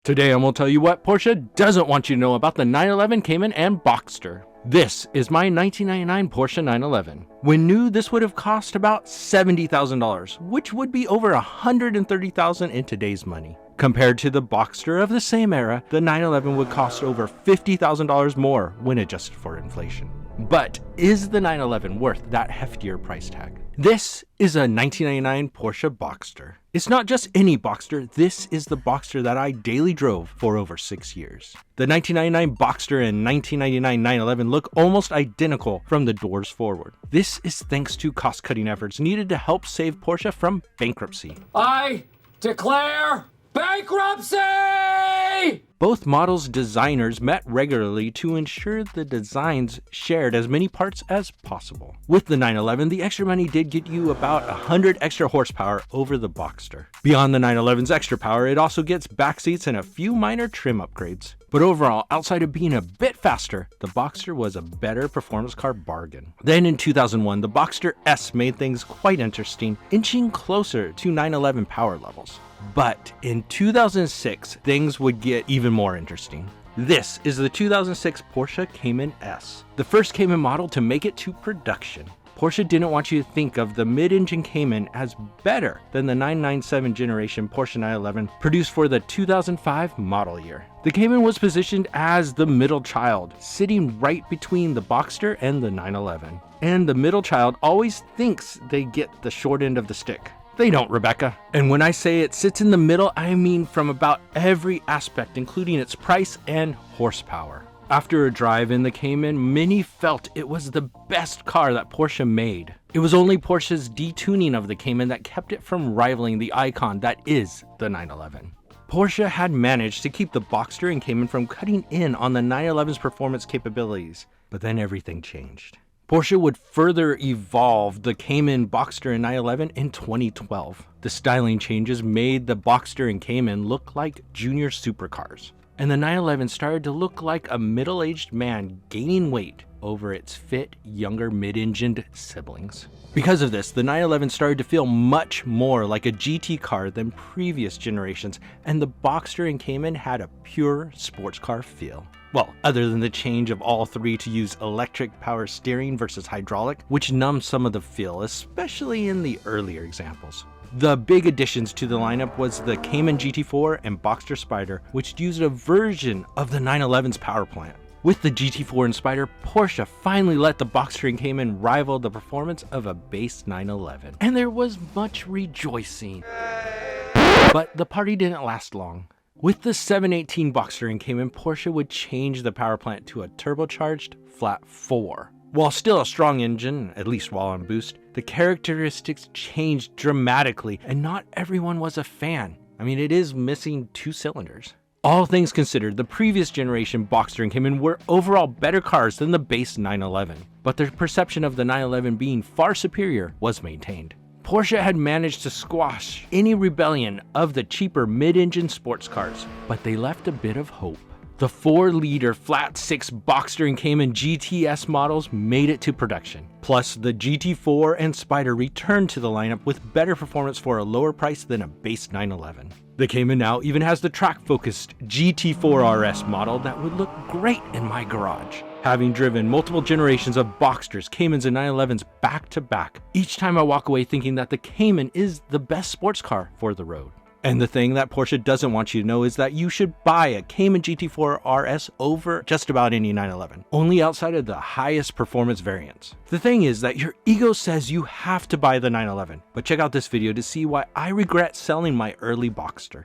Today I'm going to tell you what Porsche doesn't want you to know about the 911 Cayman and Boxster. This is my 1999 Porsche 911. When new, this would have cost about $70,000, which would be over $130,000 in today's money. Compared to the Boxster of the same era, the 911 would cost over $50,000 more when adjusted for inflation. But is the 911 worth that heftier price tag? This is a 1999 Porsche Boxster. It's not just any Boxster, this is the Boxster that I daily drove for over 6 years. The 1999 Boxster and 1999 911 look almost identical from the doors forward. This is thanks to cost-cutting efforts needed to help save Porsche from bankruptcy. I declare bankruptcy! Both models' designers met regularly to ensure the designs shared as many parts as possible. With the 911, the extra money did get you about 100 extra horsepower over the Boxster. Beyond the 911's extra power, it also gets back seats and a few minor trim upgrades. But overall, outside of being a bit faster, the Boxster was a better performance car bargain. Then in 2001, the Boxster S made things quite interesting, inching closer to 911 power levels. But in 2006, things would get even more interesting. This is the 2006 Porsche Cayman S, the first Cayman model to make it to production. Porsche didn't want you to think of the mid-engine Cayman as better than the 997 generation Porsche 911 produced for the 2005 model year. The Cayman was positioned as the middle child, sitting right between the Boxster and the 911. And the middle child always thinks they get the short end of the stick. They don't, Rebecca. And when I say it sits in the middle, I mean from about every aspect, including its price and horsepower. After a drive in the Cayman, many felt it was the best car that Porsche made. It was only Porsche's detuning of the Cayman that kept it from rivaling the icon that is the 911. Porsche had managed to keep the Boxster and Cayman from cutting in on the 911's performance capabilities, but then everything changed. Porsche would further evolve the Cayman, Boxster, and 911 in 2012. The styling changes made the Boxster and Cayman look like junior supercars, and the 911 started to look like a middle-aged man gaining weight over its fit, younger mid-engined siblings. Because of this, the 911 started to feel much more like a GT car than previous generations, and the Boxster and Cayman had a pure sports car feel. Well, other than the change of all three to use electric power steering versus hydraulic, which numbed some of the feel, especially in the earlier examples. The big additions to the lineup was the Cayman GT4 and Boxster Spider, which used a version of the 911's power plant. With the GT4 and Spider, Porsche finally let the Boxster and Cayman rival the performance of a base 911. And there was much rejoicing. But the party didn't last long. With the 718 Boxster and Cayman, Porsche would change the power plant to a turbocharged flat 4. While still a strong engine, at least while on boost, the characteristics changed dramatically and not everyone was a fan. I mean, it is missing 2 cylinders. All things considered, the previous generation Boxster and Cayman were overall better cars than the base 911, but their perception of the 911 being far superior was maintained. Porsche had managed to squash any rebellion of the cheaper mid-engine sports cars, but they left a bit of hope. The 4-liter flat-6 Boxster and Cayman GTS models made it to production. Plus, the GT4 and Spider returned to the lineup with better performance for a lower price than a base 911. The Cayman now even has the track-focused GT4 RS model that would look great in my garage. Having driven multiple generations of Boxsters, Caymans, and 911s back to back, each time I walk away thinking that the Cayman is the best sports car for the road. And the thing that Porsche doesn't want you to know is that you should buy a Cayman GT4 RS over just about any 911, only outside of the highest performance variants. The thing is that your ego says you have to buy the 911, but check out this video to see why I regret selling my early Boxster.